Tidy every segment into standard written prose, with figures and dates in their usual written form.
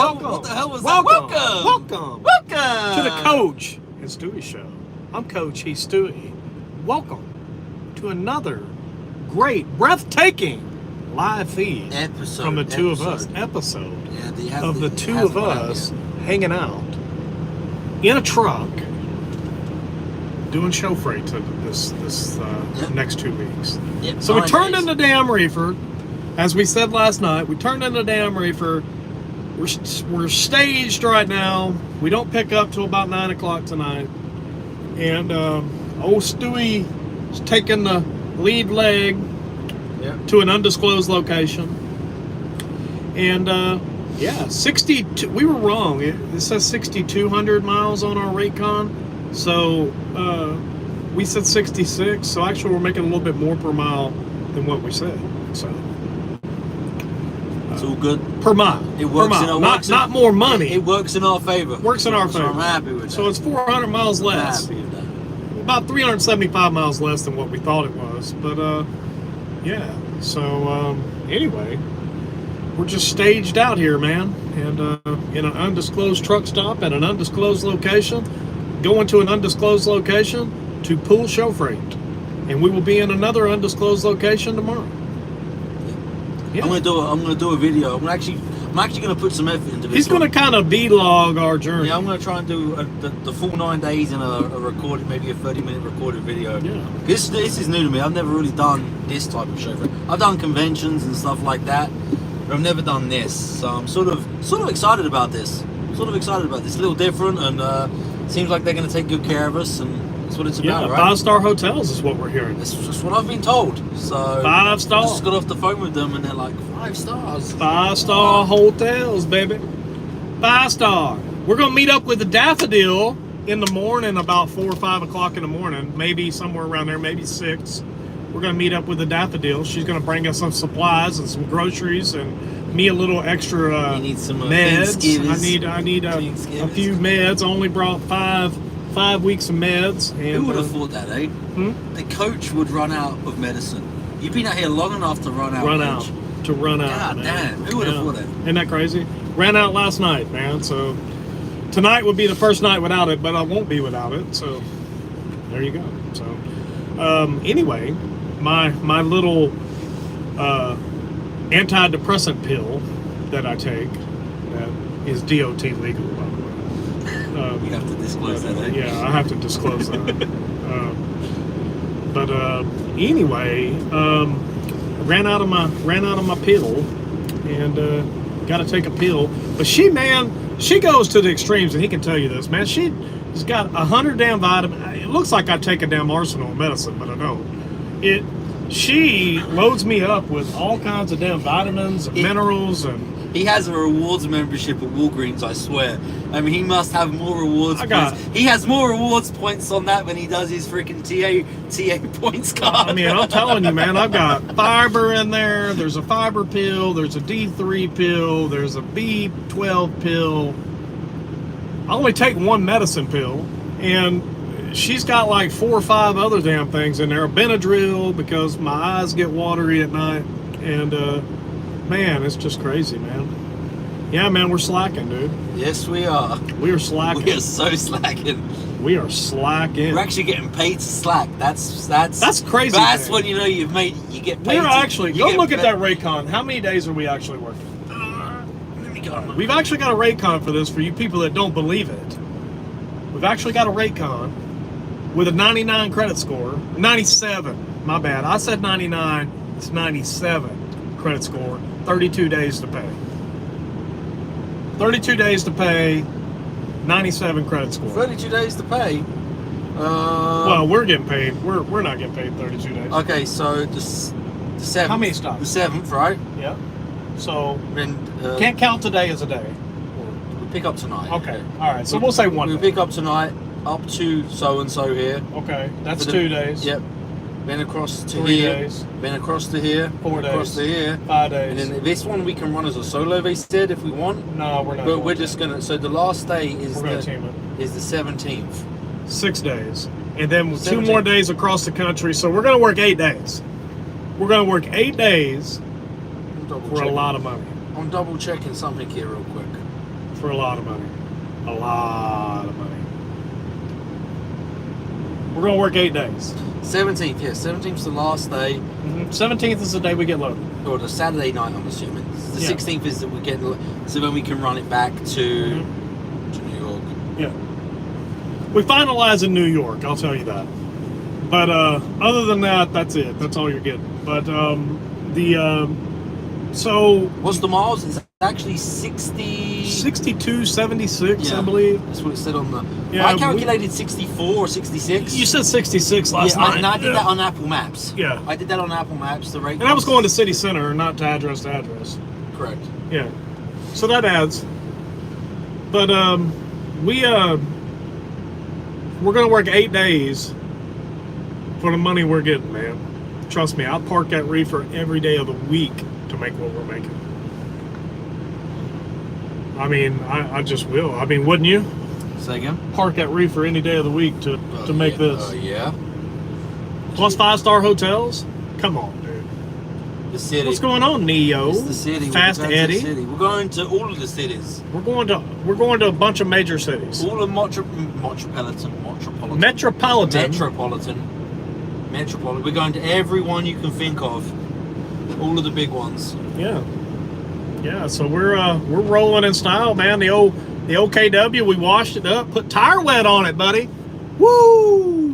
What the hell was that? Welcome Welcome to the Coach and Stewie Show. I'm Coach, he's Stewie. Welcome to another great, breathtaking live feed from the two of us. Episode of the two of us hanging out in a truck doing show freight to this next 2 weeks. Yep, So we turned in the damn reefer. As we said last night, we turned in the damn reefer. We're staged right now. We don't pick up till about 9 o'clock tonight. And old Stewie is taking the lead leg to an undisclosed location. And 62. We were wrong. It says 6,200 miles on our Raycon. So we said 66. So actually, we're making a little bit more per mile than what we said. So. It's all good. Per mile. It works per mile. Not more money. It works in our favor. Works in our favor. So I'm happy with that. So it's 400 miles less. I'm happy with that. About 375 miles less than what we thought it was. But yeah. So anyway, we're just staged out here, man, and in an undisclosed truck stop at an undisclosed location, going to an undisclosed location to pull show freight, and we will be in another undisclosed location tomorrow. Yeah. I'm gonna do a video. I'm actually gonna put some effort into this. He's gonna kind of vlog our journey. Yeah, I'm gonna try and do the full 9 days in a recorded, maybe a 30-minute recorded video. Yeah. This is new to me. I've never really done this type of show. I've done conventions and stuff like that, but I've never done this. So I'm sort of excited about this. It's a little different, and seems like they're gonna take good care of us, and that's what it's about, right? 5-star hotels is what we're hearing. That's just what I've been told. So 5 stars. I just got off the phone with them, and they're like 5 stars. 5-star hotels, baby. 5-star. We're gonna meet up with the Daffodil in the morning, about 4 or 5 o'clock in the morning, maybe somewhere around there, maybe 6. We're gonna meet up with the Daffodil. She's gonna bring us some supplies and some groceries, and me a little extra you need some meds. I need a few meds. I only brought 5 weeks of meds. And, who would have thought that, eh? The coach would run out of medicine. You've been out here long enough to run out. God man. Damn, who would have thought that? Isn't that crazy? Ran out last night, man. So tonight would be the first night without it, but I won't be without it. So there you go. So anyway, my little antidepressant pill that I take that is DOT legal, by the way. You have to disclose that, eh? Yeah, I have to disclose that. But anyway, ran out of my pill, and got to take a pill. But she goes to the extremes, and he can tell you this, man. She's got 100 damn vitamins. It looks like I take a damn arsenal of medicine, but I don't. She loads me up with all kinds of damn vitamins, and minerals, and. He has a rewards membership at Walgreens, I swear. I mean, he must have more rewards points. He has more rewards points on that than he does his freaking TA points card. I mean, I'm telling you, man, I've got fiber in there. There's a fiber pill. There's a D3 pill. There's a B12 pill. I only take one medicine pill, and she's got like 4 or 5 other damn things in there. A Benadryl because my eyes get watery at night, and man, it's just crazy, man. Yeah, man, we're slacking, dude. Yes, we are. We are slacking. We are so slacking. We are slacking. We're actually getting paid to slack. That's crazy. That's man. when you know you get paid. We're actually go look at that Raycon. How many days are we actually working? Let me go. We've actually got a Raycon for this. For you people that don't believe it, we've actually got a Raycon with a 99 credit score. 97. My bad. I said 99. It's 97 credit score. 32 days to pay. 32 days to pay, 97 credit score. 32 days to pay? Well, we're getting paid. We're not getting paid 32 days. Okay, so the 7th. How many stops? The 7th, right? Yeah. So, then, can't count today as a day. We pick up tonight. Okay, all right. So we'll say one We day. pick up tonight, up to so-and-so here. Okay, that's 2 days. Yep. Then across to 3 here. days. Then across to here. 4 days. Across to here. 5 days. And then this one we can run as a solo, they said, if we want. No, we're not. But we're just gonna. So the last day is the 17th. 6 days, and then 2 more days across the country. So we're gonna work 8 days. We're gonna work 8 days for a lot of money. I'm double checking something here real quick. for a lot of money. A lot of money. We're going to work 8 days. 17th, yeah. 17th is the last day. 17th is the day we get loaded. Or the Saturday night, I'm assuming. The Yeah. 16th is that we get, so then we can run it back to New York. Yeah. We finalize in New York, I'll tell you that. But other than that, that's it. That's all you're getting. But so What's the miles? It's actually 60... 6276, Yeah, I believe. that's what it said on the... Yeah, I calculated 64 or 66. You said 66 last Yeah, night. and I did that on Apple Maps. Yeah. I did that on Apple Maps. The rate. And I was going to city center, not to address. Correct. Yeah. So that adds. But we're gonna work 8 days for the money we're getting, man. Trust me, I'll park that reefer every day of the week to make what we're making. I mean, I just will. I mean, wouldn't you? Say again? Park that reefer any day of the week to make this. Yeah. Plus 5-star hotels? Come on, dude. The city. What's going on, Neo? It's the city. Fast We're going to Eddie. the city. We're going to all of the cities. We're going to a bunch of major cities. All of metropolitan. We're going to every one you can think of. All of the big ones. Yeah. Yeah, so we're rolling in style, man. The OKW, we washed it up, put tire wet on it, buddy. Woo!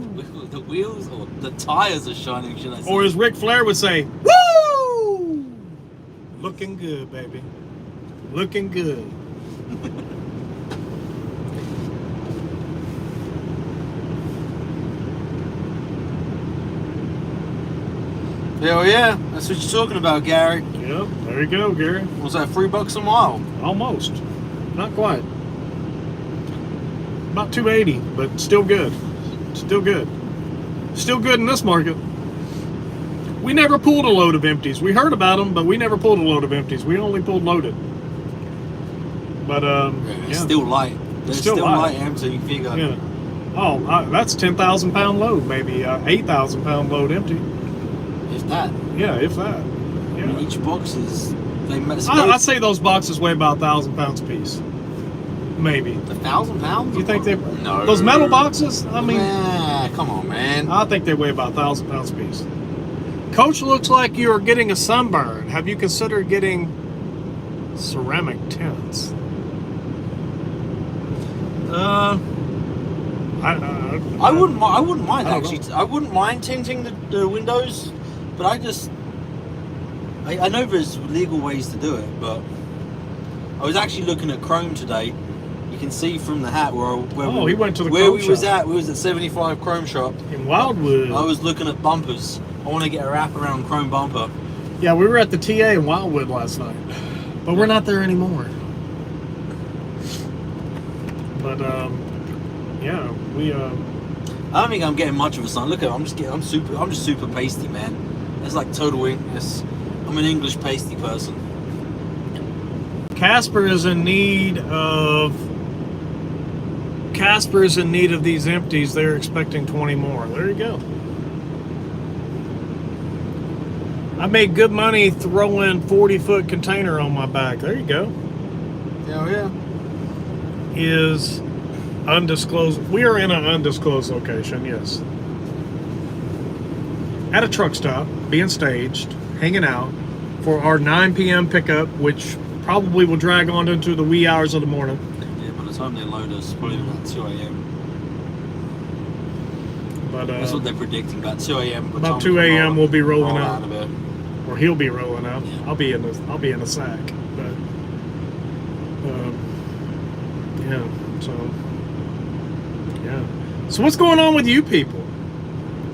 The wheels or the tires are shining, should I say? Or as Ric Flair would say, woo! Looking good, baby. Looking good. Hell yeah, that's what you're talking about, Gary. Yeah, there you go, Gary. Was that $3 a mile? Almost. Not quite. About 280, but still good. Still good. Still good in this market. We never pulled a load of empties. We heard about them, but we never pulled a load of empties. We only pulled loaded. But They're still light. They're still light, empty. You figure. Yeah. Oh, that's 10,000 pound load, maybe 8,000 pound load empty. If that. Yeah, if that. I Yeah. mean, each box is. I'd say those boxes weigh about 1,000 pounds a piece. Maybe. 1,000 pounds? You think they? No. Those metal boxes? I mean, come on, man. I think they weigh about 1,000 pounds a piece. Coach, looks like you're getting a sunburn. Have you considered getting ceramic tints? I wouldn't mind I don't actually. I wouldn't mind tinting the windows, but I know there's legal ways to do it, but I was actually looking at chrome today. You can see from the hat where he went to the where chrome we was shop. at. We was at 75 Chrome Shop. In Wildwood. I was looking at bumpers. I want to get a wraparound chrome bumper. Yeah, we were at the TA in Wildwood last night, but we're not there anymore. But yeah, we I don't think I'm getting much of a sun. Look at it, I'm just super pasty, man. It's like total English. I'm an English pasty person. Casper is in need of these empties. They're expecting 20 more. There you go. I made good money throwing 40-foot container on my back. There you go. Hell yeah. Is undisclosed. We are in an undisclosed location, yes. At a truck stop, being staged, hanging out for our 9 p.m. pickup, which probably will drag on into the wee hours of the morning. Yeah, by the time they load us, probably about 2 a.m. But that's what they're predicting, about 2 a.m. About 2 a.m. we'll be rolling roll out. of it. Or he'll be rolling out. Yeah. I'll be in the sack. But yeah, so yeah. So what's going on with you people?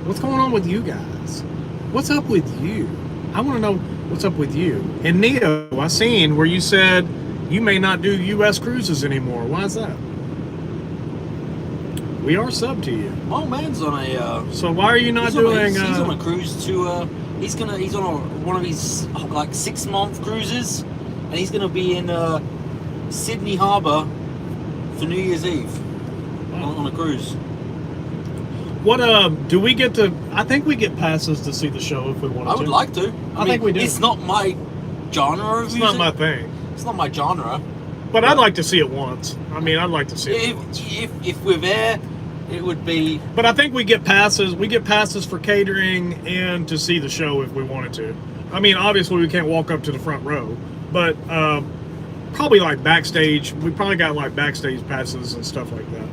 What's going on with you guys? What's up with you? I want to know what's up with you. And Neo, I seen where you said you may not do U.S. cruises anymore. Why is that? We are sub to you. My man's on a. So why are you not doing? He's on a cruise to. He's on one of his like 6-month cruises, and he's gonna be in Sydney Harbour for New Year's Eve on a cruise. What do we get to? I think we get passes to see the show if we want to. I would like to. I think we do. It's not my genre of It's music. not my thing. It's not my genre, But I'd like to see it once. I mean, I'd like to see it once. If we're there, it would be. But I think we get passes. We get passes for catering and to see the show if we wanted to. I mean, obviously we can't walk up to the front row, but probably like backstage. We probably got like backstage passes and stuff like that.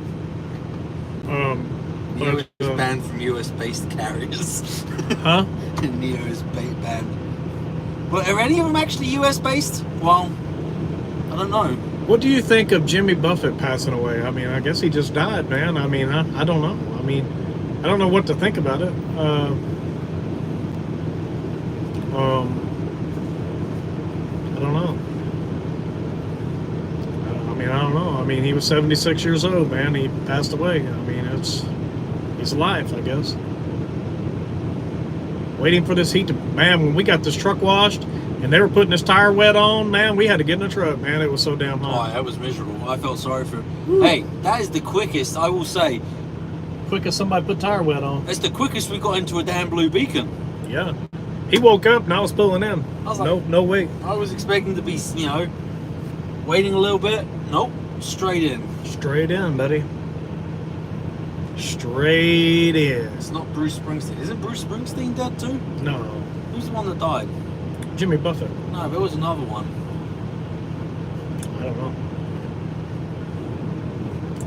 Neo is banned from US-based carriers. Huh? Neo is banned. Well, are any of them actually US-based? Well, I don't know. What do you think of Jimmy Buffett passing away? I mean, I guess he just died, man. I mean, I don't know. I mean, I don't know what to think about it. I don't know. I don't know. I mean, he was 76 years old, man. He passed away. I mean, he's alive, I guess. Waiting for this heat to, man, when we got this truck washed and they were putting this tire wet on, man, we had to get in the truck, man. It was so damn hot. Oh, that was miserable. I felt sorry for him. Hey, that is the quickest, I will say. Quickest somebody put tire wet on. That's the quickest we got into a damn blue beacon. Yeah. He woke up and I was pulling in. I was like, no wait. I was expecting to be, waiting a little bit. Nope, straight in. Straight in, buddy. Straight in. It's not Bruce Springsteen. Isn't Bruce Springsteen dead too? No. Who's the one that died? Jimmy Buffett. No, there was another one. I don't know.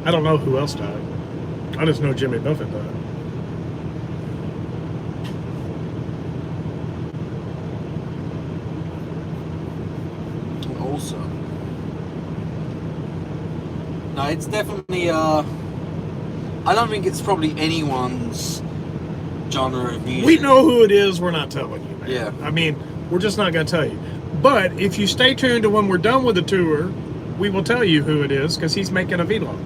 I don't know who else died. I just know Jimmy Buffett died. Also. No, it's definitely, I don't think it's probably anyone's genre of music. We know who it is, we're not telling you, man. Yeah. I mean, we're just not going to tell you. But if you stay tuned to when we're done with the tour, we will tell you who it is, because he's making a vlog.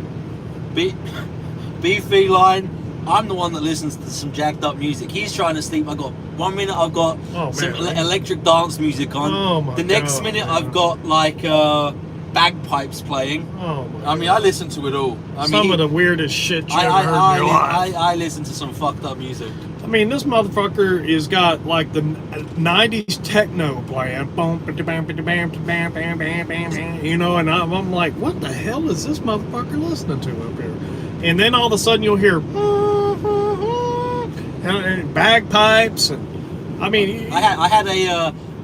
B Feline, I'm the one that listens to some jacked up music. He's trying to sleep. I got 1 minute I've got some electric dance music on. Oh my the next God, minute man. I've got like bagpipes playing. Oh my I mean, I listen to it all. Some of the weirdest shit you ever heard in your life. I listen to some fucked up music. I mean, this motherfucker is got like the 90s techno playing. You know, and I'm like, what the hell is this motherfucker listening to up here? And then all of a sudden you'll hear and bagpipes. And I mean, I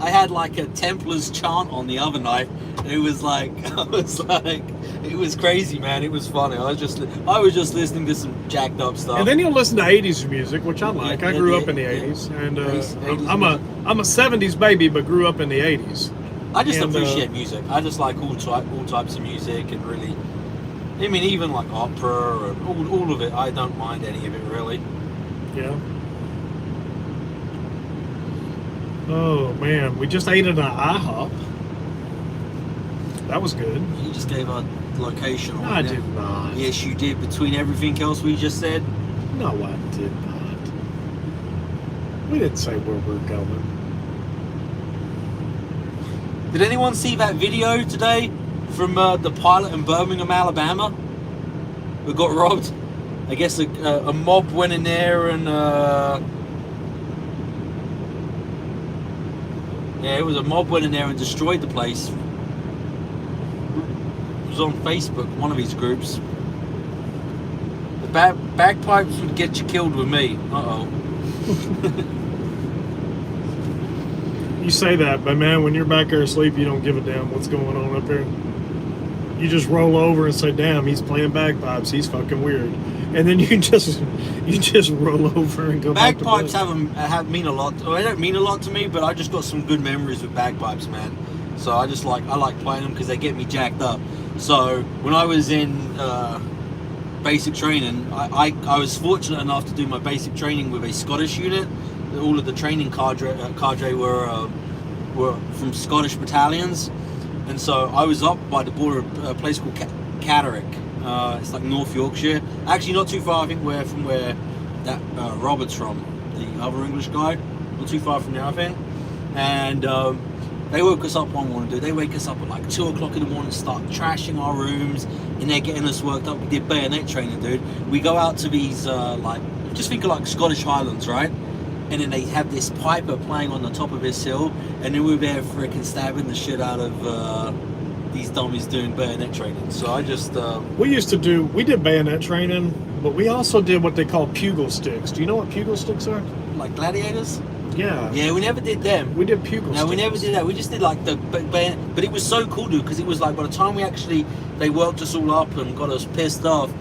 had like a Templar's chant on the other night. It was like, it was crazy, man. It was funny. I was just listening to some jacked up stuff. and then you'll listen to 80s music, which I like. I grew up in the 80s, and 80s I'm a 70s baby, but grew up in the 80s. I just appreciate music. I just like all types of music, and really, I mean, even like opera and all of it. I don't mind any of it really. Yeah. Oh man, we just ate at an IHOP. That was good. You just gave a location. I did not. Yes, you did. Between everything else we just said. No, I did not. We didn't say where we're going. Did anyone see that video today from the pilot in Birmingham, Alabama? We got robbed. I guess a mob went in there and yeah, it was a mob went in there and destroyed the place. It was on Facebook, one of his groups. The bagpipes would get you killed with me. Uh-oh. You say that, but man, when you're back there asleep, you don't give a damn what's going on up there. You just roll over and say, damn, he's playing bagpipes, he's fucking weird. And then you just roll over and go back to bed. Bagpipes mean a lot. They don't mean a lot to me, but I just got some good memories with bagpipes, man. So I like playing them because they get me jacked up. So when I was in basic training, I was fortunate enough to do my basic training with a Scottish unit. All of the training cadre were from Scottish battalions, and so I was up by the border of a place called Catterick. It's like North Yorkshire. Actually, not too far, I think, from where that Robert's from, the other English guy. Not too far from there, I think. And they woke us up one morning, dude. They wake us up at like 2 o'clock in the morning, start trashing our rooms, and they're getting us worked up. We did bayonet training, dude. We go out to these, just think of like Scottish Highlands, right? And then they have this piper playing on the top of this hill, and then we're there freaking stabbing the shit out of these dummies doing bayonet training. So I just we did bayonet training, but we also did what they call pugil sticks. Do you know what pugil sticks are? like gladiators. Yeah. Yeah, we never did them. We did pugil sticks. No, we never did that. We just did like the bayonet. But it was so cool, dude, because it was like by the time they worked us all up and got us pissed off,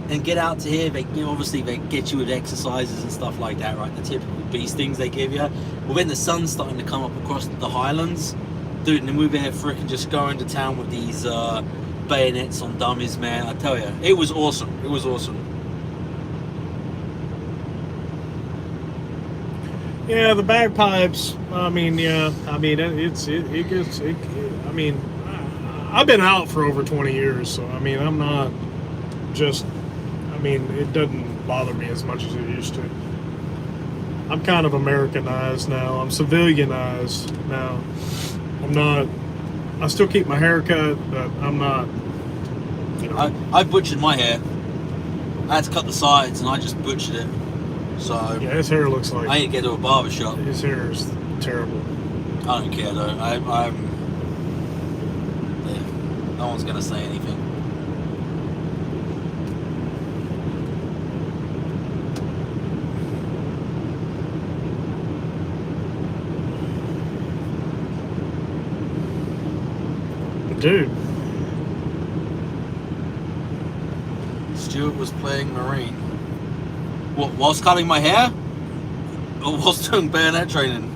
and get out to here, obviously they get you with exercises and stuff like that, right? The typical beast things they give you. Well, when the sun's starting to come up across the highlands, dude, and then we're there freaking just going to town with these bayonets on dummies, man. I tell you, it was awesome. It was awesome. Yeah, the bagpipes. I mean, yeah. I mean, I mean, I've been out for over 20 years, so I mean, I'm not just. I mean, it doesn't bother me as much as it used to. I'm kind of Americanized now. I'm civilianized now. I'm not. I still keep my hair cut, but I'm not. You know. I butchered my hair. I had to cut the sides, and I just butchered it. So Yeah, his hair looks like. I need to get to a barber shop. His hair is terrible. I don't care though. I'm yeah, no one's gonna say anything. Dude, Stuart was playing Marine. What, whilst cutting my hair? Or whilst doing bayonet training?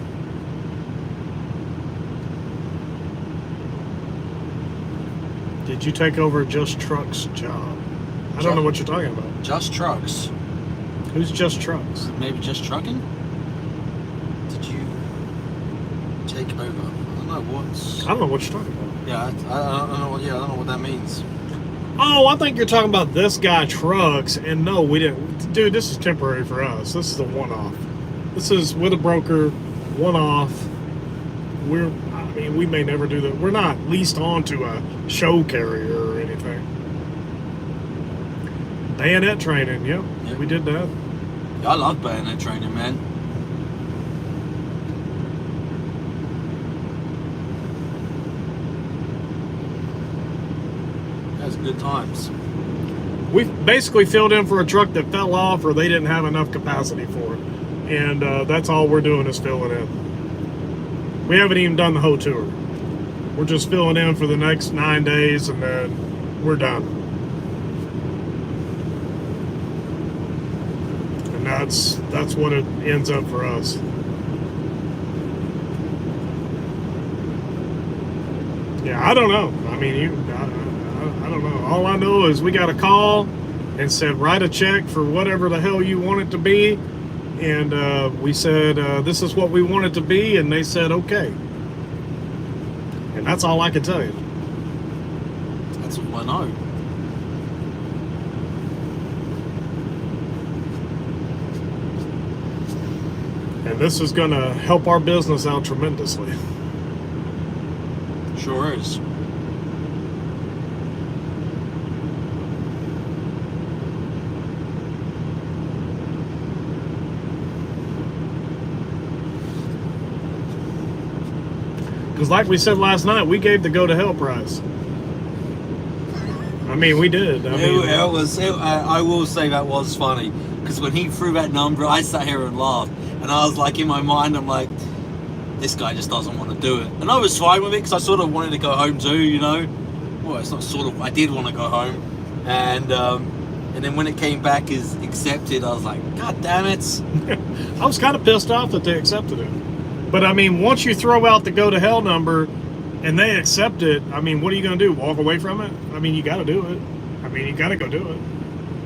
did you take over Just Truck's job? I don't know what you're talking about. Just Trucks. Who's Just Trucks? Maybe Just Trucking? Did you take over? I don't know what's... I don't know what you're talking about. Yeah, I don't know what. Yeah, I don't know what that means. Oh, I think you're talking about this guy Trucks, and no, we didn't. Dude, this is temporary for us. This is a one-off. This is with a broker, one-off. I mean, we may never do that. We're not leased on to a show carrier or anything. Bayonet training, yep. We did that. Yeah, I love bayonet training, man. Good times. We basically filled in for a truck that fell off or they didn't have enough capacity for it. And that's all we're doing is filling in. We haven't even done the whole tour. We're just filling in for the next 9 days and then we're done. And that's what it ends up for us. Yeah, I don't know. I mean, I don't know. All I know is we got a call and said, write a check for whatever the hell you want it to be. And we said, this is what we want it to be. And they said, okay. And that's all I can tell you. That's all I know. And this is going to help our business out tremendously. Sure is. Because like we said last night, we gave the go to hell price. I mean, we did. I will say that was funny. Because when he threw that number, I sat here and laughed. And I was like, in my mind, I'm like, this guy just doesn't want to do it. And I was fine with it because I sort of wanted to go home too, you know. Well, it's not sort of, I did want to go home. And then when it came back as accepted, I was like, God damn it. I was kind of pissed off that they accepted it. But I mean, once you throw out the go to hell number and they accept it, I mean, what are you going to do? Walk away from it? I mean, you got to do it. I mean, you got to go do it.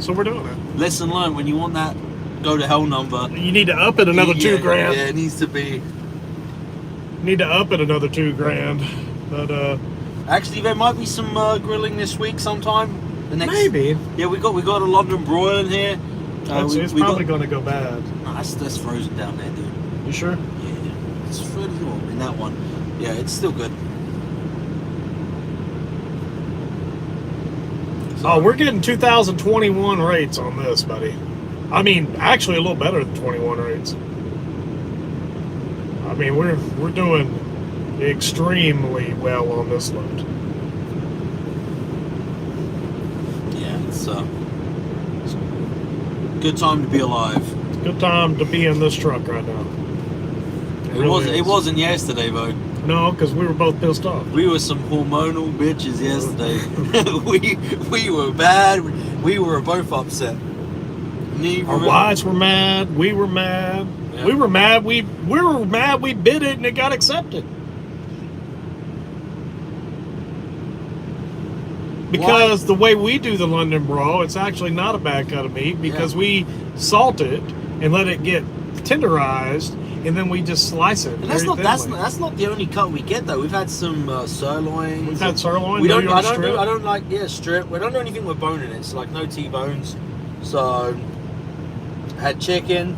So we're doing it. Lesson learned, when you want that go to hell number, you need to up it another $2,000. Yeah, it needs to be. Need to up it another $2,000. But actually, there might be some grilling this week sometime. Maybe. Yeah, we got a London broil in here. It's probably going to go bad. No, that's frozen down there, dude. You sure? Yeah, it's frozen in that one. Yeah, it's still good. So, oh, we're getting 2021 rates on this, buddy. I mean, actually a little better than 21 rates. I mean, we're doing extremely well on this load. It's a good time to be alive. Good time to be in this truck right now. It wasn't yesterday though. No, because we were both pissed off. We were some hormonal bitches yesterday. we were bad. We were both upset. Our wives were mad. We were mad. Yeah. We were mad. We were mad. We bid it and it got accepted. Because the way we do the London Brawl, it's actually not a bad cut of meat because we salt it and let it get tenderized, and then we just slice it. And that's not the only cut we get though. We've had some sirloin. We've had sirloin. I don't like strip. We don't do anything with bone in it. It's like no T-bones. So had chicken.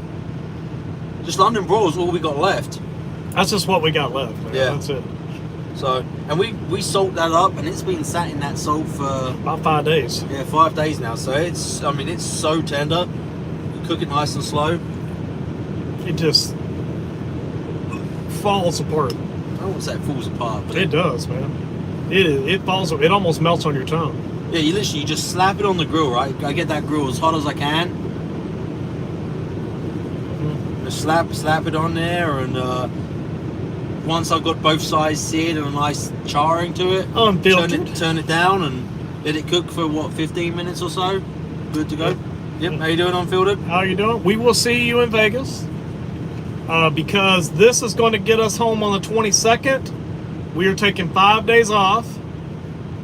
Just London Brawl is all we got left. That's just what we got left, man. Yeah. That's it. So, and we salt that up, and it's been sat in that salt for about 5 days. Yeah, 5 days now. So it's so tender. You cook it nice and slow. It just falls apart. I don't want to say it falls apart, but it does, man. It falls. It almost melts on your tongue. Yeah, you just slap it on the grill, right? I get that grill as hot as I can. Just slap it on there, and once I've got both sides seared and a nice charring to it, turn it down and let it cook for 15 minutes or so. Good to go. Yep. How you doing, Unfiltered? How you doing? We will see you in Vegas because this is going to get us home on the 22nd. We are taking 5 days off,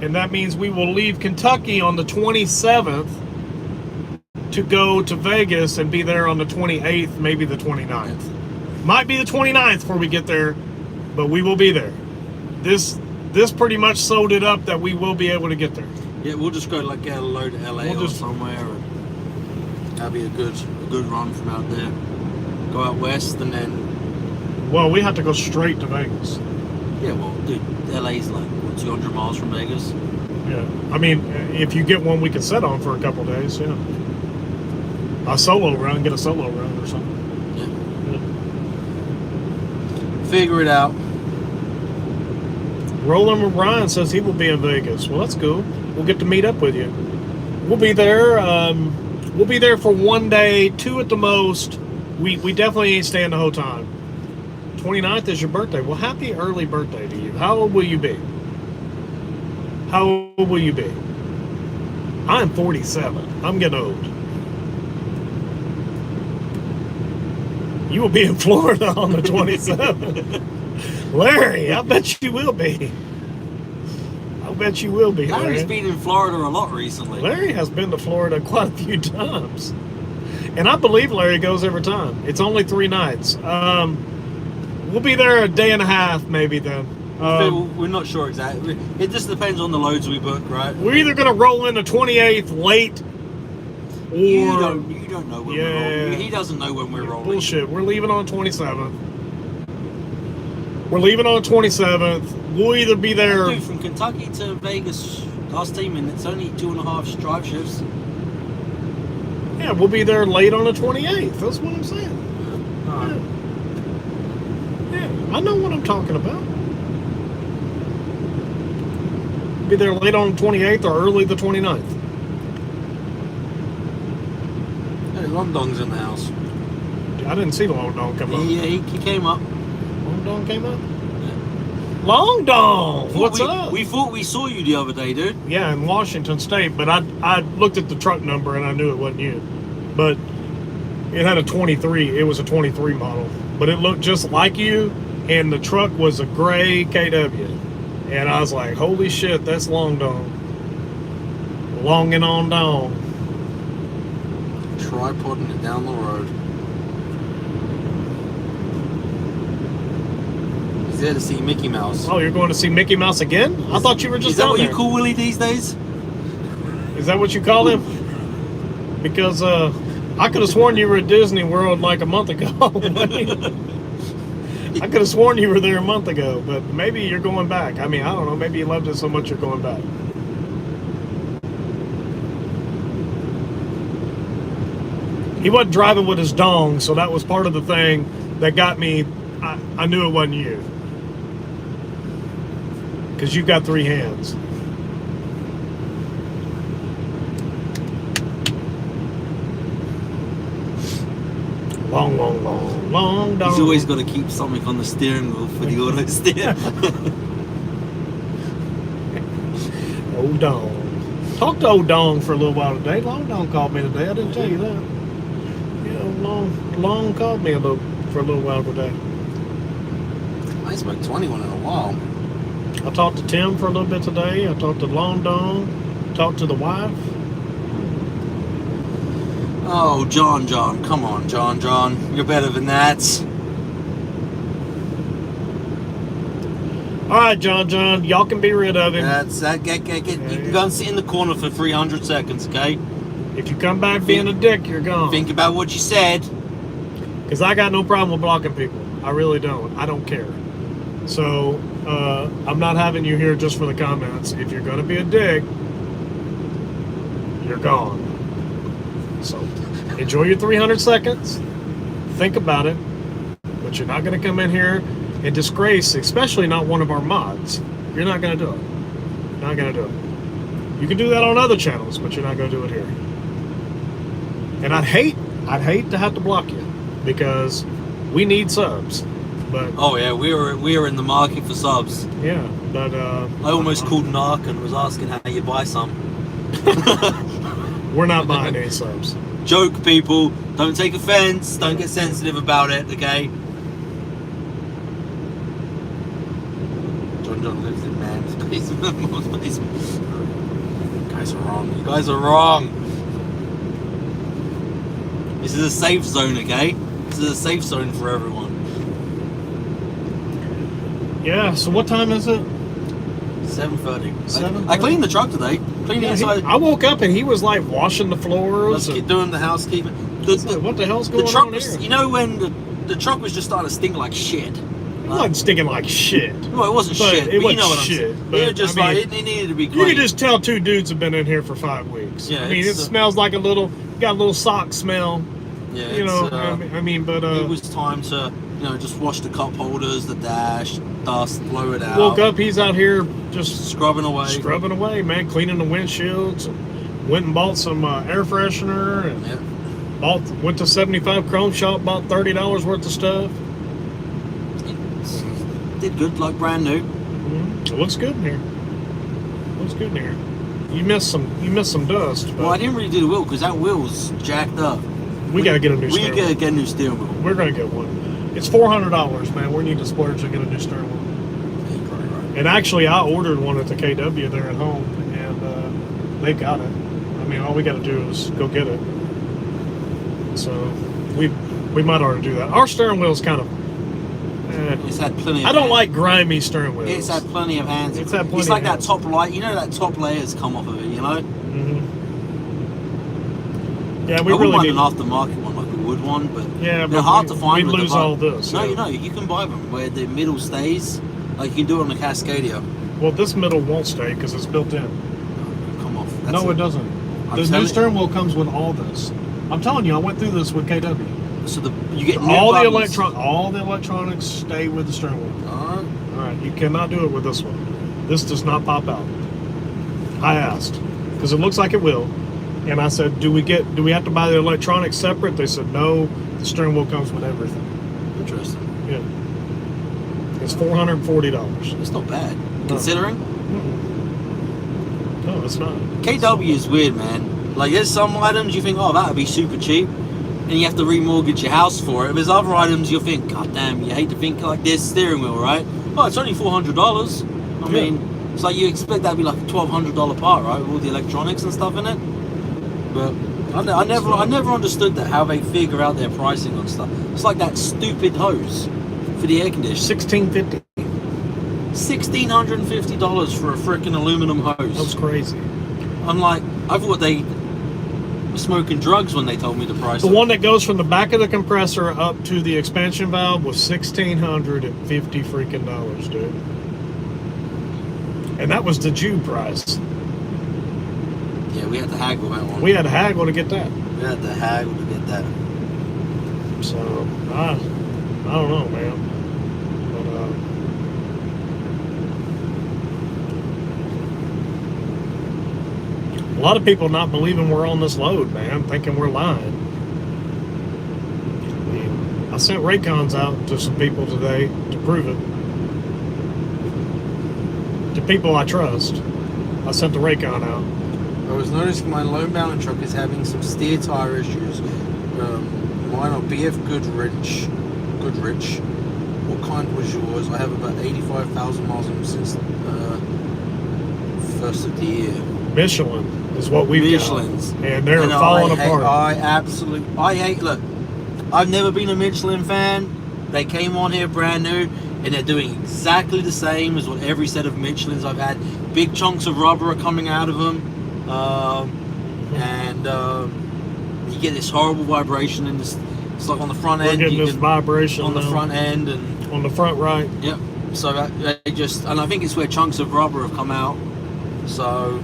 and that means we will leave Kentucky on the 27th to go to Vegas and be there on the 28th, maybe the 29th. Might be the 29th before we get there, but we will be there. This pretty much sold it up that we will be able to get there. Yeah, we'll just go get a load of LA or somewhere, and that'll be a good run from out there. Go out west and then. Well, we have to go straight to Vegas. Yeah, well, dude, LA's like 200 miles from Vegas. Yeah, I mean, if you get one we can set on for a couple days, yeah. A solo run, get a solo run or something. Yeah. Figure it out. Roland Ryan says he will be in Vegas. Well, that's cool. We'll get to meet up with you. We'll be there. We'll be there for 1 day, 2 at the most. We definitely ain't staying the whole time. 29th is your birthday. Well, happy early birthday to you. How old will you be? How old will you be? I'm 47. I'm getting old. You will be in Florida on the 27th. Larry, I bet you will be. I bet you will be. Larry's been in Florida a lot recently. Larry has been to Florida quite a few times. And I believe Larry goes every time. It's only 3 nights. We'll be there a day and a half maybe then. We're not sure exactly. It just depends on the loads we book, right? We're either going to roll in the 28th late or... You don't know when we're rolling. He doesn't know when we're rolling. Bullshit. We're leaving on 27th. We're leaving on 27th. We'll either be there... Dude, from Kentucky to Vegas, last team, and it's only 2.5 drive shifts. Yeah, we'll be there late on the 28th. That's what I'm saying. Yeah, I know what I'm talking about. Be there late on the 28th or early the 29th. Hey, Long Dong's in the house. I didn't see the Long Dong come up. Yeah, he came up. Long Dong came up? Yeah. Long Dong! What's up? We thought we saw you the other day, dude. Yeah, in Washington State, but I looked at the truck number and I knew it wasn't you. But it had a 23. It was a 23 model. But it looked just like you, and the truck was a gray KW. And I was like, holy shit, that's Long Dong. Longing on down. Tripoding it down the road. He's there to see Mickey Mouse. Oh, you're going to see Mickey Mouse again? I thought you were just down there. Is that what you call Willie these days? Is that what you call him? Because I could have sworn you were at Disney World like a month ago. I could have sworn you were there a month ago, but maybe you're going back. I mean, I don't know. Maybe you loved it so much you're going back. He wasn't driving with his dong, so that was part of the thing that got me. I knew it wasn't you. Because you've got 3 hands. Long dong. He's always got to keep something on the steering wheel for the auto steer. Old Dong. Talked to Old Dong for a little while today. Long Dong called me today. I didn't tell you that. Yeah, Long called me for a little while today. I ain't smoked 21 in a while. I talked to Tim for a little bit today. I talked to Long Dong. Talked to the wife. Oh, John, come on, John, you're better than that. All right, John, y'all can be rid of him. That's that. Get. You can go and sit in the corner for 300 seconds, okay? If you come back being a dick, you're gone. Think about what you said. Because I got no problem with blocking people. I really don't. I don't care. So I'm not having you here just for the comments. If you're going to be a dick, you're gone. So enjoy your 300 seconds. Think about it. But you're not going to come in here and disgrace, especially not one of our mods. You're not going to do it. Not going to do it. You can do that on other channels, but you're not going to do it here. And I'd hate to have to block you because we need subs. But oh yeah, we were in the market for subs. Yeah, but I almost called Narc and was asking how you buy some. We're not buying any subs. Joke, people. Don't take offense. Don't get sensitive about it, okay? John lives in man's basement. Mom's basement. You guys are wrong. You guys are wrong. This is a safe zone, okay? This is a safe zone for everyone. Yeah, so what time is it? 7:30. 7:30? I cleaned the truck today. Cleaned the inside. I woke up and he was like washing the floors. Let's keep doing the housekeeping. What the hell's going the truck on was, here? you know when the truck was just starting to stink like shit. It wasn't stinking like shit. No, it wasn't But shit. it But wasn't you know what shit, I'm saying. but, It just I mean, like it needed to be You clean. can just tell two dudes have been in here for 5 weeks. Yeah, I mean, it smells like got a little sock smell. Yeah, You know, I mean, but it was time to just wash the cup holders, the dash, dust, blow it out. woke up, he's out here just scrubbing away, man, cleaning the windshields. And went and bought some air freshener and went to 75 Chrome Shop, bought $30 worth of stuff. Did good, like brand new. It looks good in here. You missed some dust. But Well, I didn't really do the wheel because that wheel's jacked up. we gotta get a new steering We gotta wheel. get a new steering wheel. We're gonna get one. It's $400, man. We need to splurge to get a new steering wheel. Right. And actually, I ordered one at the KW there at home, and they got it. I mean, all we got to do is go get it. So we might ought to do that. Our steering wheel's kind of. It's had plenty. I don't like grimy steering wheels. It's had plenty of hands. It's had plenty It's like of that hands. top light. You know that top layers come off of it. You know. Mm-hmm. Yeah, we I wouldn't really mind need an aftermarket one like a wood one, but Yeah, they're but hard to find. we'd with lose the all this. No, yeah. you can buy them where the middle stays. Like you can do it on the Cascadia. Well, this middle won't stay because it's built in. Come off. No, it doesn't. The new steering wheel comes with all this. I'm telling you, I went through this with KW. So you get new all buttons. the electronics stay with the steering wheel. Alright. All right, you cannot do it with this one. This does not pop out. I asked because it looks like it will, and I said, "Do we have to buy the electronics separate?" They said, "No, the steering wheel comes with everything." Interesting. Yeah, it's $440. It's not bad considering. No, it's not. KW is weird, man. Like there's some items you think, oh, that would be super cheap, and you have to remortgage your house for it. There's other items you'll think, God damn, you hate to think like this steering wheel, right? Oh, it's only $400. I mean, it's like you expect that to be like a $1,200 part, right? With all the electronics and stuff in it. But I never understood that, how they figure out their pricing on stuff. It's like that stupid hose for the air conditioner. $1,650. $1,650 for a freaking aluminum hose. That's crazy. I'm like, I thought they were smoking drugs when they told me the price. The one that goes from the back of the compressor up to the expansion valve was $1,650 freaking dollars, dude. And that was the Jew price. Yeah, we had to haggle that one. We had to haggle to get that. We had to haggle to get that. So I don't know, man. But a lot of people not believing we're on this load, man, thinking we're lying. I mean, sent Raycons out to some people today to prove it. To people I trust. I sent the Raycon out. I was noticing my low mountain truck is having some steer tire issues. Mine are BF Goodrich. What kind was yours? I have about 85,000 miles on them since first of the year. Michelin is what we've Michelin's. got. And they're falling apart. I hate, look, I've never been a Michelin fan. They came on here brand new, and they're doing exactly the same as what every set of Michelins I've had. Big chunks of rubber are coming out of them. You get this horrible vibration in this. It's like on the front end. We're getting this vibration on the front end and on the front right. Yep. So and I think it's where chunks of rubber have come out. So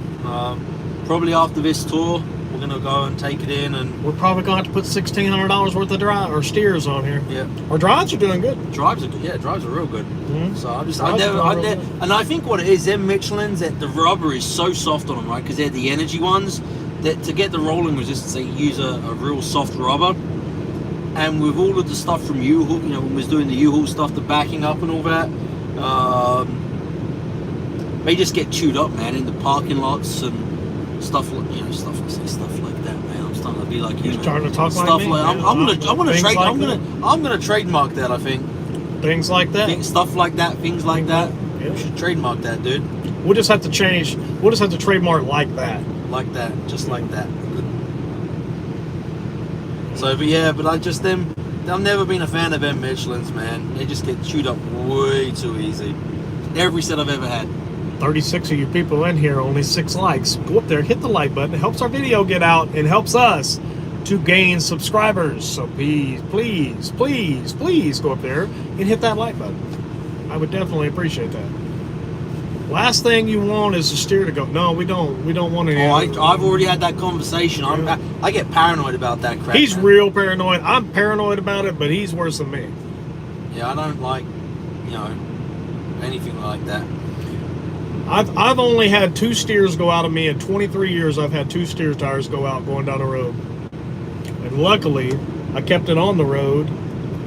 probably after this tour, we're gonna go and take it in, and we're probably gonna have to put $1,600 worth of drive or steers on here. Yeah. Our drives are doing good. Drives are good. Yeah, drives are real good. Mm-hmm. So and I think what it is, them Michelin's, that the rubber is so soft on them, right? Because they're the energy ones. That to get the rolling resistance, they use a real soft rubber. And with all of the stuff from U-Haul, you know, when we was doing the U-Haul stuff, the backing up and all that, they just get chewed up, man, in the parking lots and stuff like, you know, stuff like that, man. I'm starting to be like you. You're starting to talk stuff like me. I'm gonna trademark that. I think things like that, stuff like that, things like that. Yeah. We should trademark that, dude. We'll just have to change. We'll just have to trademark like that. Like that, just like that. So, but I just I've never been a fan of them Michelin's, man. They just get chewed up way too easy. Every set I've ever had. 36 of you people in here, only 6 likes. Go up there, hit the like button. It helps our video get out and helps us to gain subscribers. So please go up there and hit that like button. I would definitely appreciate that. Last thing you want is the steer to go. No, we don't want any. I've already had that conversation. Yeah. I get paranoid about that crap. He's real paranoid. I'm paranoid about it, but he's worse than me. Yeah, I don't like, anything like that. I've only had 2 steers go out of me in 23 years. I've had 2 steer tires go out going down the road, and luckily I kept it on the road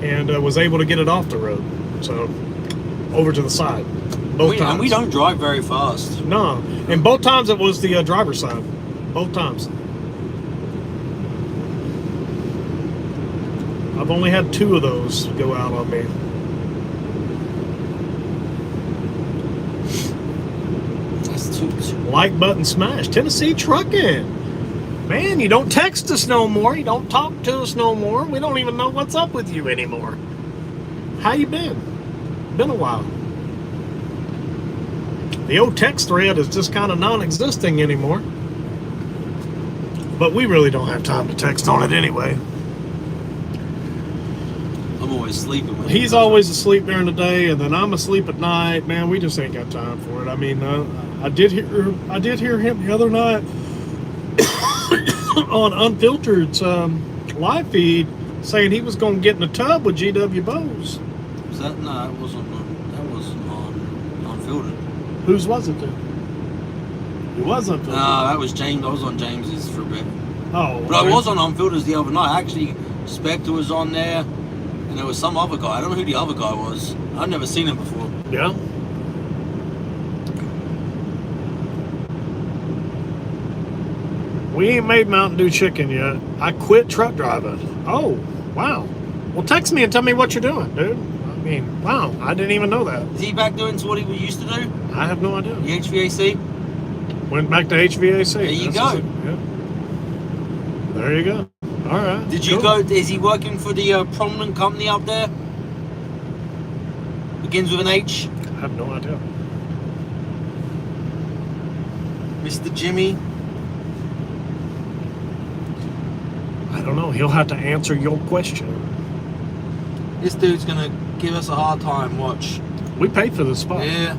and was able to get it off the road. So over to the side. And we don't drive very fast. No, and both times it was the driver's side. Both times. I've only had 2 of those go out on me. That's too. Like button smash. Tennessee Trucking. Man, you don't text us no more. You don't talk to us no more. We don't even know what's up with you anymore. How you been? Been a while. The old text thread is just kind of non-existing anymore. But we really don't have time to text on it anyway. I'm always sleeping. He's always asleep during the day, and then I'm asleep at night. Man, we just ain't got time for it. I mean, I did hear him the other night on Unfiltered's live feed saying he was going to get in the tub with GW Bose. Was that? No, that wasn't on Unfiltered. Whose was it then? It was Unfiltered. No, that was James. I was on James's for a bit. Oh. But I was on Unfiltered's the other night. Actually, Spectre was on there, and there was some other guy. I don't know who the other guy was. I've never seen him before. Yeah. We ain't made Mountain Dew chicken yet. I quit truck driving. Oh, wow. Well, text me and tell me what you're doing, dude. I mean, wow, I didn't even know that. Is he back doing what he used to do? I have no idea. The HVAC? Went back to HVAC. There you go. Yeah. There you go. All right. Did you go? Is he working for the prominent company up there? Begins with an H. I have no idea. Mr. Jimmy. I don't know. He'll have to answer your question. This dude's gonna give us a hard time. Watch. We paid for this spot. Yeah.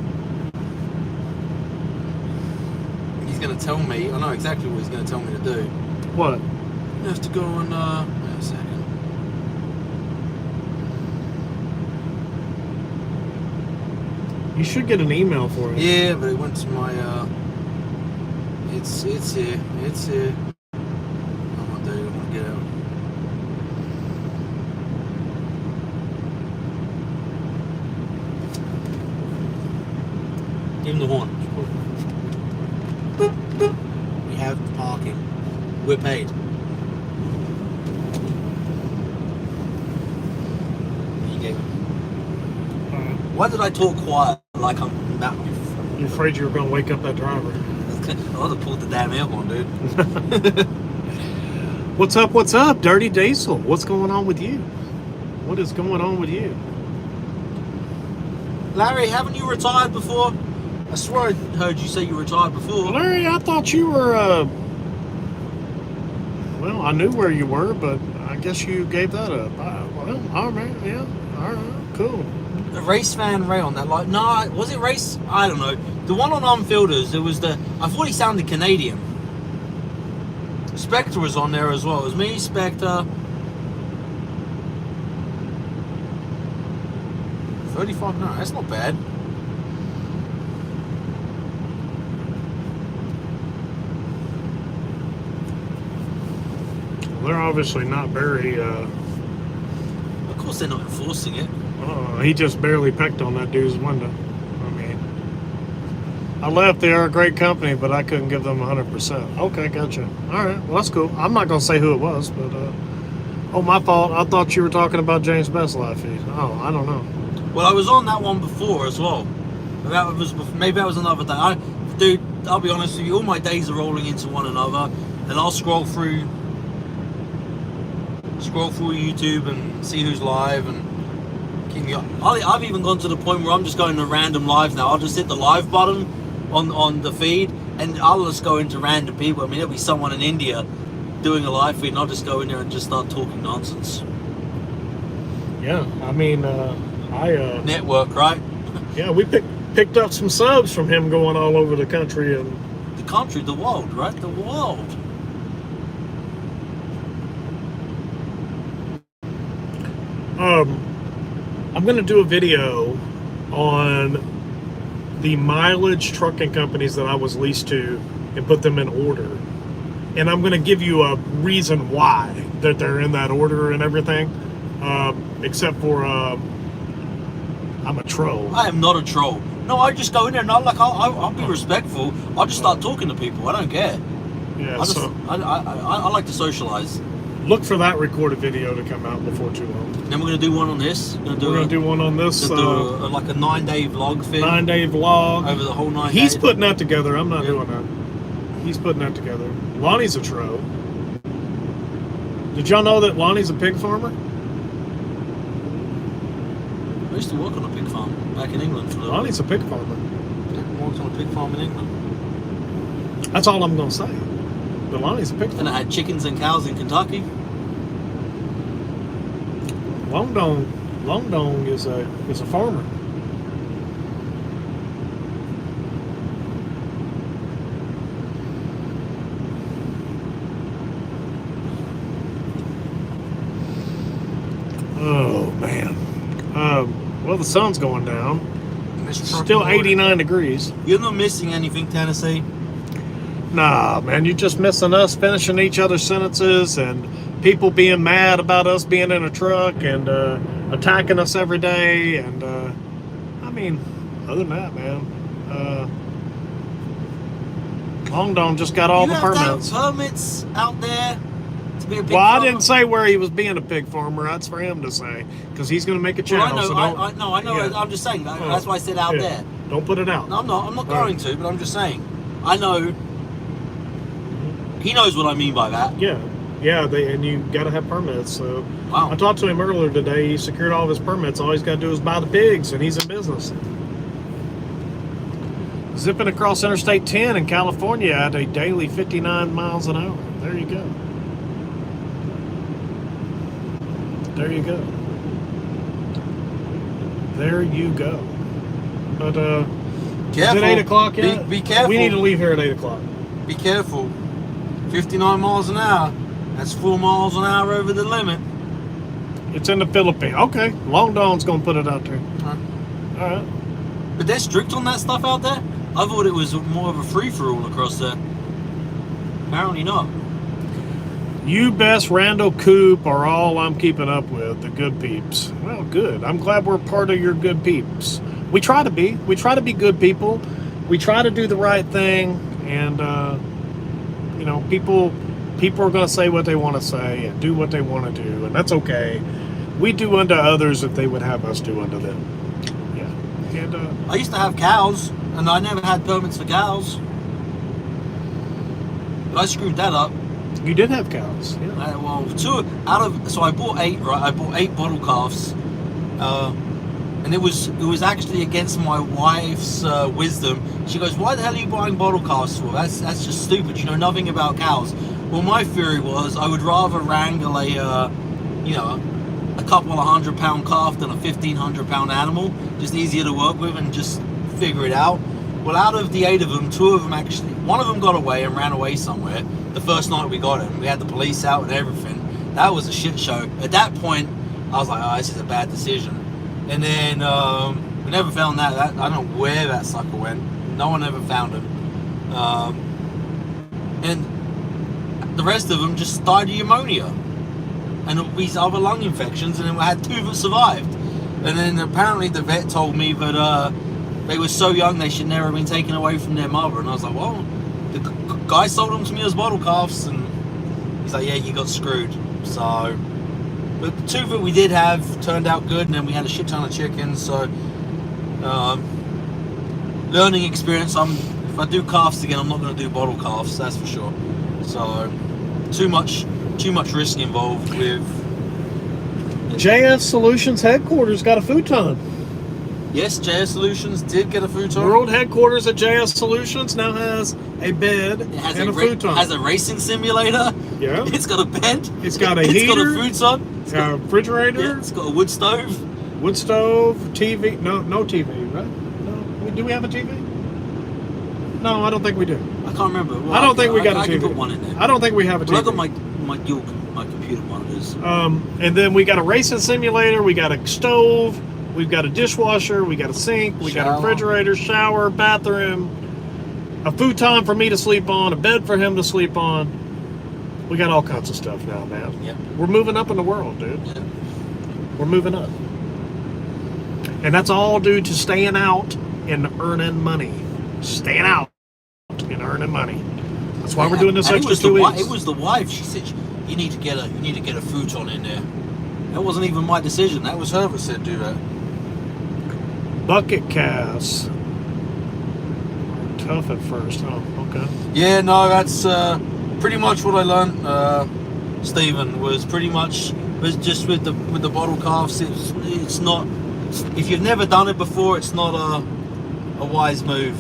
He's gonna tell me. I know exactly what he's gonna tell me to do. What? You have to go on. Wait a second. You should get an email for it. Yeah, but it went to my. It's here. It's here. Oh, dude, I want to get out. the parking. We're paid. There you go. Why did I talk quiet like I'm about to be? You're afraid you were going to wake up that driver. I would have pulled the damn aircon, dude. What's up? What's up, Dirty Diesel? What's going on with you? What is going on with you? Larry, haven't you retired before? I swear I heard you say you retired before. Larry, I thought you were, well, I knew where you were, but I guess you gave that up. Well, all right, yeah, all right, cool. The race fan Ray on that, like, no, was it race? I don't know. The one on Unfilters, it was I thought he sounded Canadian. Spectre was on there as well. It was me, Spectre. 35, no, that's not bad. They're obviously not very, Of course they're not enforcing it. he just barely pecked on that dude's window. I mean, I left. They are a great company, but I couldn't give them 100%. Okay, gotcha. All right, well, that's cool. I'm not going to say who it was, but, oh, my fault. I thought you were talking about James Best live feed. Oh, I don't know. Well, I was on that one before as well. Maybe that was another day. Dude, I'll be honest with you, all my days are rolling into one another, and I'll scroll through YouTube and see who's live and keep me up. I've even gone to the point where I'm just going to random lives now. I'll just hit the live button on the feed, and I'll just go into random people. I mean, there'll be someone in India doing a live feed, and I'll just go in there and just start talking nonsense. Yeah, I mean, network, right? Yeah, we picked up some subs from him going all over the country and the world, right? The world. I'm going to do a video on the mileage trucking companies that I was leased to and put them in order. And I'm going to give you a reason why that they're in that order and everything. Except for I'm a troll. I am not a troll. No, I just go in there and I'll be respectful. I'll just start talking to people. I don't care. Yeah, I like to socialize. Look for that recorded video to come out before too long. Then we're going to do one on this. We're going to do one on this. Like a 9-day vlog thing. 9-day vlog. Over the whole 9 days. He's putting that together. I'm not doing that. He's putting that together. Lonnie's a tro. Did y'all know that Lonnie's a pig farmer? I used to work on a pig farm back in England for a little bit. Lonnie's a pig farmer. I worked on a pig farm in England. That's all I'm going to say. But Lonnie's a pig farmer. And I had chickens and cows in Kentucky. Long Dong is a farmer. Oh man. Well, the sun's going down. Still 89 degrees. You're not missing anything, Tennessee. Nah, man, you're just missing us finishing each other's sentences and people being mad about us being in a truck and attacking us every day. And I mean, other than that, man, Long Dong just got all the permits. Permits out there to be a pig farmer? I didn't say where he was being a pig farmer. That's for him to say, because he's going to make a channel. I know. Yeah. I'm just saying. That's why I said out there. Don't put it out. No, I'm not. I'm not going to. But I'm just saying. I know. He knows what I mean by that. Yeah, and you got to have permits. So wow. I talked to him earlier today. He secured all of his permits. All he's got to do is buy the pigs, and he's in business. Zipping across Interstate 10 in California at a daily 59 miles an hour. There you go. There you go. There you go. But careful. Is it 8 o'clock yet? Be careful. We need to leave here at 8 o'clock. Be careful. 59 miles an hour. That's 4 miles an hour over the limit. It's in the Philippines. Okay. Long Dong's going to put it out there. All right. But they're strict on that stuff out there? I thought it was more of a free-for-all across there. Apparently not. You Best, Randall, Coop are all I'm keeping up with, the good peeps. Well, good. I'm glad we're part of your good peeps. We try to be. We try to be good people. We try to do the right thing. And You know, people are going to say what they want to say and do what they want to do, and that's okay. We do unto others if they would have us do unto them. Yeah. And I used to have cows, and I never had permits for cows. But I screwed that up. you did have cows. Yeah. So I bought 8, right? I bought 8 bottle calves. And it was actually against my wife's wisdom. She goes, "Why the hell are you buying bottle calves for? That's just stupid. You know nothing about cows." Well, my theory was I would rather wrangle a couple of £100 calf than a 1,500-pound animal. Just easier to work with and just figure it out. Well, out of the 8 of them, 2 of them one of them got away and ran away somewhere. The first night we got him, we had the police out and everything. That was a shit show. At that point, I was like, "Oh, this is a bad decision." And then we never found that. I don't know where that sucker went. No one ever found him. And the rest of them just died of pneumonia and these other lung infections. And then we had 2 that survived. And then apparently the vet told me that they were so young they should never have been taken away from their mother. And I was like, "Well, the guy sold them to me as bottle calves." And he's like, "Yeah, you got screwed." So. But the 2 that we did have turned out good, and then we had a shit ton of chickens. So, learning experience. If I do calves again, I'm not going to do bottle calves. That's for sure. So, too much risk involved with. JS Solutions headquarters got a futon. Yes, JS Solutions did get a futon. World headquarters at JS Solutions now has a bed and a futon. It has a racing simulator. Yeah. It's got a bed. It's got a heater. It's got a futon. It's got a refrigerator. Yeah, it's got a wood stove. Wood stove, TV. No TV, right? No. Do we have a TV? No, I don't think we do. I can't remember. Well, I don't think we got a TV. I can put one in there. I don't think we have a TV. Well, I got my computer monitors. And then we got a racing simulator. We got a stove. We've got a dishwasher. We got a sink. We got a refrigerator, shower, bathroom, a futon for me to sleep on, a bed for him to sleep on. We got all kinds of stuff now, man. Yep. We're moving up in the world, dude. Yep. We're moving up. And that's all due to staying out and earning money. Staying out and earning money. That's why we're doing this extra 2 weeks. It was the wife. She said, "You need to get a futon in there." That wasn't even my decision. That was her that said do that. Bucket casts. Tough at first. Oh, okay. Yeah, no, that's pretty much what I learned, Stephen, was just with the bottle calves. It's not, if you've never done it before, it's not a wise move.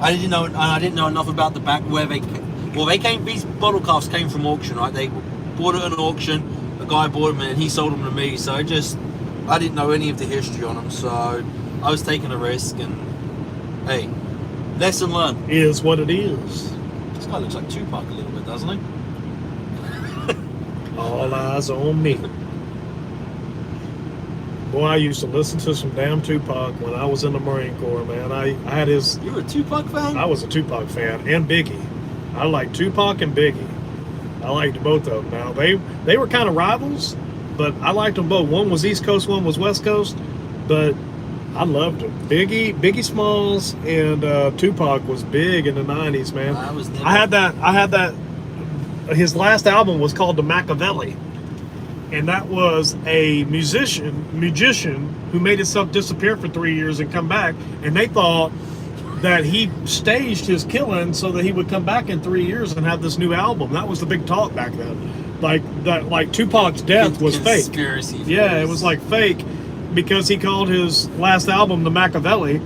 I didn't know enough about the back where these bottle calves came from auction, right? They bought it at an auction. A guy bought them and he sold them to me. So I didn't know any of the history on them. So I was taking a risk, and hey, lesson learned. Is what it is. This guy looks like Tupac a little bit, doesn't he? All eyes on me. Boy, I used to listen to some damn Tupac when I was in the Marine Corps, man. I had his... You were a Tupac fan? I was a Tupac fan, and Biggie. I liked Tupac and Biggie. I liked both of them. Now, they were kind of rivals, but I liked them both. One was East Coast, one was West Coast, but I loved them. Biggie Smalls and Tupac was big in the 90s, man. I had that. His last album was called The Machiavelli, and that was a magician who made himself disappear for 3 years and come back, and they thought that he staged his killing so that he would come back in 3 years and have this new album. That was the big talk back then. Like Tupac's death was fake. Conspiracy. Yeah, it was like fake because he called his last album The Machiavelli.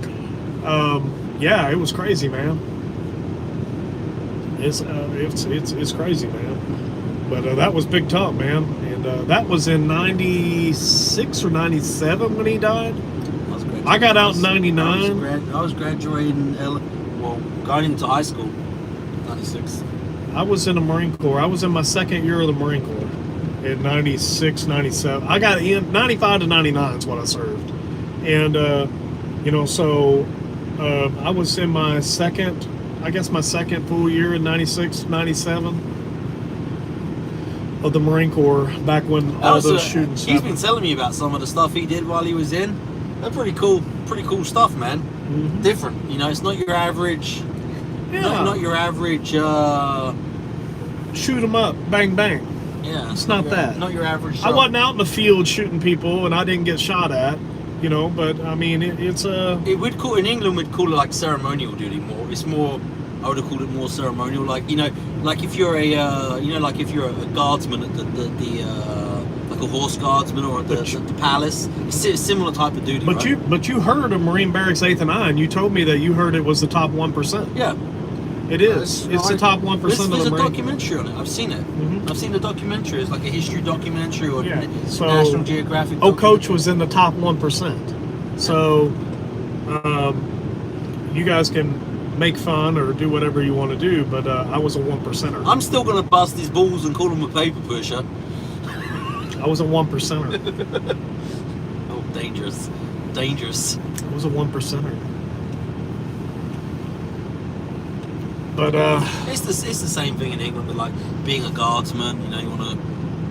Yeah, it was crazy, man. It's crazy, man. But that was big talk, man. And that was in 96 or 97 when he died. I got out in 99. I was graduating, going into high school, 96. I was in the Marine Corps. I was in my second year of the Marine Corps in 96, 97. I got in 95 to 99 is what I served. And, so I was in my second full year in 96, 97 of the Marine Corps, back when all those shootings He's happened. been telling me about some of the stuff he did while he was in. They're pretty cool stuff, man. Mm-hmm. Different, it's not your average, not your average shoot 'em up, bang bang. Yeah, It's not that. Not your average I shot. wasn't out in the field shooting people, and I didn't get shot at, you know. But I mean, it's a. We'd call in England. We'd call it like ceremonial duty more. It's more. I would have called it more ceremonial. Like like if you're a like if you're a guardsman at like a horse guardsman or at the palace. It's a similar type of duty. But right? you heard of Marine Barracks 8th and I, and you told me that you heard it was the top 1%. Yeah. It is. It's the top 1% of the There's a Marine. documentary on it. I've seen it. Mhm. I've seen the documentary. It's like a history documentary or So, National Geographic. Oh, Coach was in the top 1%. So, you guys can make fun or do whatever you want to do, but I was a 1%er. I'm still gonna bust his balls and call him a paper pusher. I was a 1%er. Oh, dangerous. Dangerous. I was a 1%er. But it's the same thing in England with like being a guardsman. You know, you want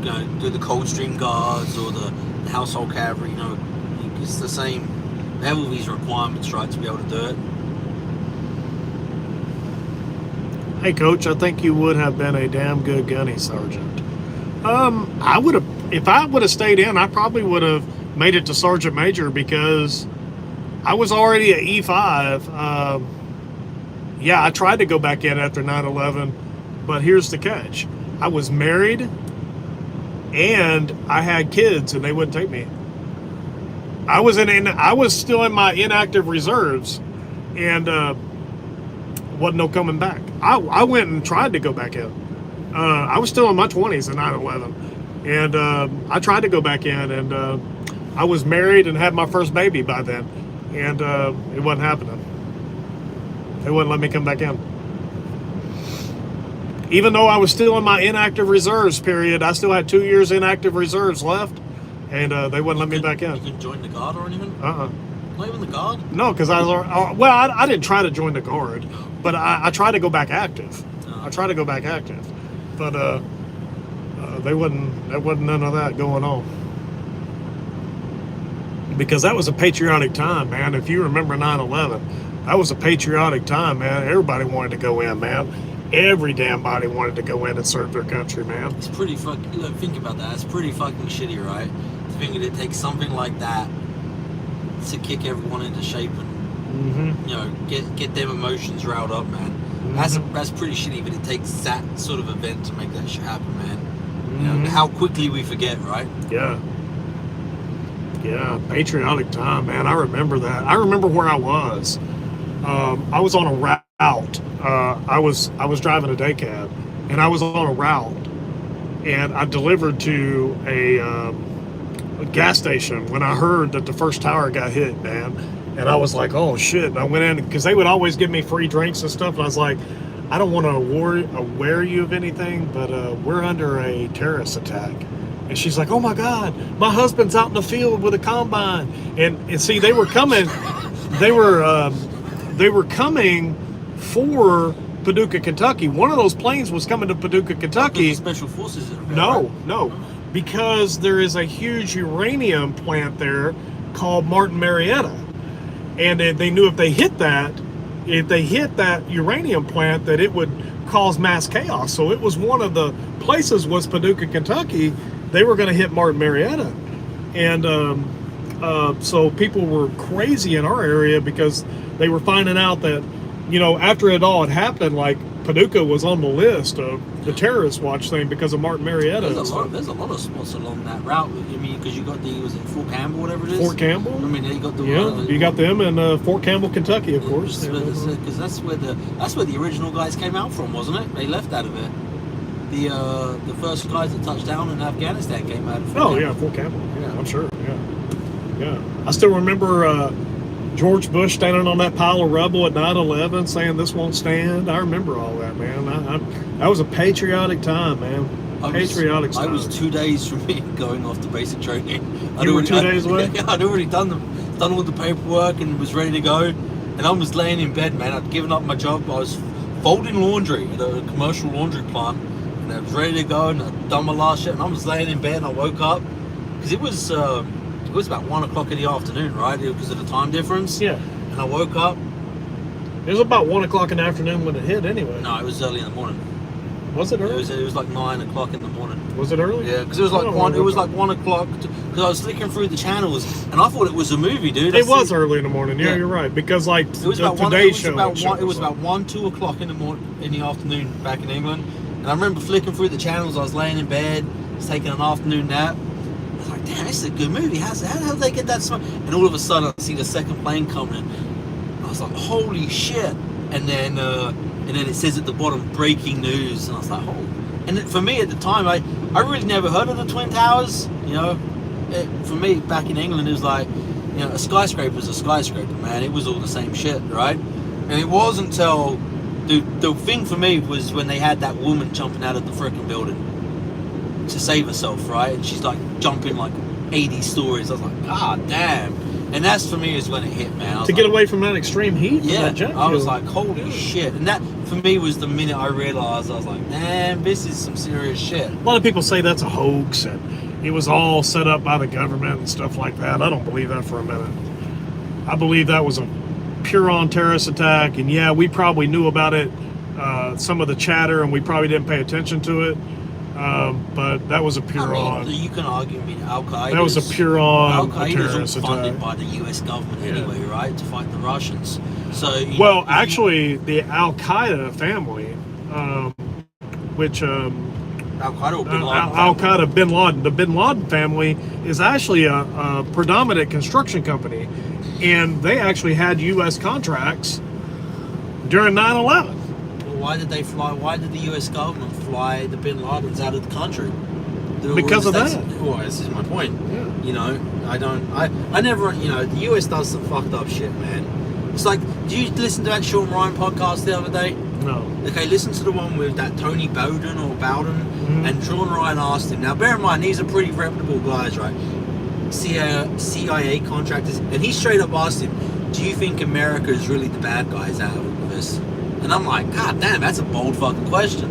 to do the Coldstream Guards or the Household Cavalry. You know, it's the same. They have all these requirements, right, to be able to do it. hey, Coach, I think you would have been a damn good gunny sergeant. I would have, if I would have stayed in, I probably would have made it to sergeant major because I was already at E5. Yeah, I tried to go back in after 9/11, but here's the catch. I was married and I had kids and they wouldn't take me. I was still in my inactive reserves and wasn't no coming back. I went and tried to go back in. I was still in my 20s at 9/11 and I tried to go back in and I was married and had my first baby by then and it wasn't happening. They wouldn't let me come back in. Even though I was still in my inactive reserves period, I still had 2 years inactive reserves left, and they wouldn't let me back in. You couldn't join the guard or anything? Uh-uh. Not even the guard? No, because I didn't try to join the guard, but I tried to go back active. I tried to go back active, but there wasn't none of that going on. Because that was a patriotic time, man. If you remember 9/11, that was a patriotic time, man. Everybody wanted to go in, man. Every damn body wanted to go in and serve their country, man. It's pretty fucking. Think about that. It's pretty fucking shitty, right? To think that it takes something like that to kick everyone into shape and get them emotions riled up, man. That's pretty shitty. But it takes that sort of event to make that shit happen, man. You know how quickly we forget, right? Yeah. Yeah, patriotic time, man. I remember that. I remember where I was. I was on a route. I was driving a day cab, and I was on a route, and I delivered to a gas station when I heard that the first tower got hit, man. And I was like, oh shit! And I went in because they would always give me free drinks and stuff. And I was like, I don't want to aware you of anything, but we're under a terrorist attack. And she's like, oh my God, my husband's out in the field with a combine. And see, they were coming, they were coming for Paducah, Kentucky. One of those planes was coming to Paducah, Kentucky. Special forces. No, because there is a huge uranium plant there called Martin Marietta. And they knew if they hit that uranium plant, that it would cause mass chaos. So it was one of the places was Paducah, Kentucky. They were going to hit Martin Marietta. And so people were crazy in our area because they were finding out that, after it all had happened, like Paducah was on the list of the terrorist watch thing because of Martin Marietta. There's a lot of spots along that route. I mean, because you got was it Fort Campbell, whatever it is? Fort Campbell? I mean, you got the you got them in Fort Campbell, Kentucky, of course. Because that's where the original guys came out from, wasn't it? They left out of it. The first guys that touched down in Afghanistan came out of Fort Campbell. Yeah, Fort Campbell. Yeah, I'm sure. Yeah. I still remember George Bush standing on that pile of rubble at 9/11 saying this won't stand. I remember all that, man. That was a patriotic time, man. Patriotic time. I was 2 days from me going off to basic training. You were 2 days away? Yeah, I'd already done all the paperwork and was ready to go. And I was laying in bed, man. I'd given up my job. I was folding laundry at a commercial laundry plant. And I was ready to go and I'd done my last shit. And I was laying in bed and I woke up. Because it was about 1 o'clock in the afternoon, right? Because of the time difference. Yeah. And I woke up. It was about 1 o'clock in the afternoon when it hit anyway. No, it was early in the morning. Was it It early? was like 9 o'clock in the morning. Was it early? Yeah, because it was like I don't one. know It was what like 1 o'clock. Because I was flicking through the channels, and I thought it was a movie, dude. It was early in the morning. Yeah, Yeah. you're right. Because like It was the about one. Today It was Show. about showed one. It was us about 1, 2 o'clock in the afternoon back in England. And I remember flicking through the channels. I was laying in bed, was taking an afternoon nap. I was like, damn, this is a good movie. How did they get that smart? And all of a sudden, I see the second plane coming in. I was like, holy shit! And then it says at the bottom, breaking news. And I was like, oh. And for me at the time, I really never heard of the Twin Towers. You know, for me back in England, it was like, you know, a skyscraper is a skyscraper, man. It was all the same shit, right? And it wasn't until the thing for me was when they had that woman jumping out of the freaking building to save herself, right? And she's like jumping like 80 stories. I was like, God damn. And that's for me is when it hit, man. to get away from that extreme heat. from Yeah, that jet I was fuel. like, holy shit. And that for me was the minute I realized, I was like, man, this is some serious shit. A lot of people say that's a hoax and it was all set up by the government and stuff like that. I don't believe that for a minute. I believe that was a pure-on terrorist attack, and yeah, we probably knew about it, some of the chatter, and we probably didn't pay attention to it. But that was a pure-on. You can argue, Al-Qaeda. That was a pure-on Al-Qaeda terrorist is all funded attack. by the U.S. government Yeah. anyway, right, to fight the Russians. So Well, actually, the Al-Qaeda family, which Al-Qaeda or Bin Laden. Al-Qaeda, Bin Laden, the Bin Laden family is actually a predominant construction company, and they actually had U.S. contracts during 9/11. Well, why did they fly? Why did the U.S. government fly the Bin Ladens out of the country? They were Because of in the that. States. Well, this is my point. Yeah. You know, I never, you know, the US does some fucked up shit, man. It's like, do you listen to that Sean Ryan podcast the other day? No. Okay, listen to the one with that Tony Bowden, and Sean Ryan asked him. Now, bear in mind, these are pretty reputable guys, right? CIA contractors, and he straight up asked him, do you think America is really the bad guys out of all this? And I'm like, God damn, that's a bold fucking question.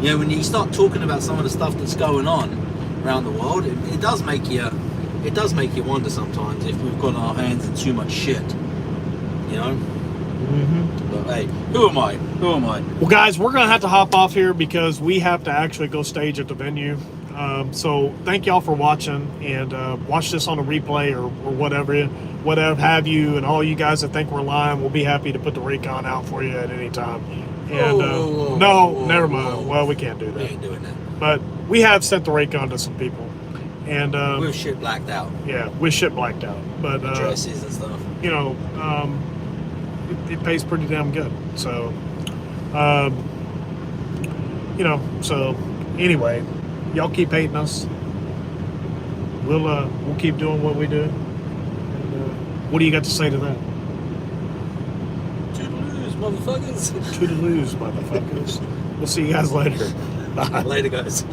You know, when you start talking about some of the stuff that's going on around the world, it does make you wonder sometimes if we've got our hands in too much shit. You know? But hey, who am I? Well, guys, we're going to have to hop off here because we have to actually go stage at the venue. So thank y'all for watching, and watch this on a replay or whatever have you. And all you guys that think we're lying, we'll be happy to put the recon out for you at any time. And never mind. Well, we can't do We that. ain't doing that. But we have sent the recon to some people. And We're shit blacked out. yeah, with shit blacked out. But Addresses and stuff. you know, it pays pretty damn good. So, you know, so anyway, y'all keep hating us. We'll keep doing what we do. And, what do you got to say to that? Toodaloos, motherfuckers. Toodaloos, motherfuckers. We'll see you guys later. Bye. Later, guys.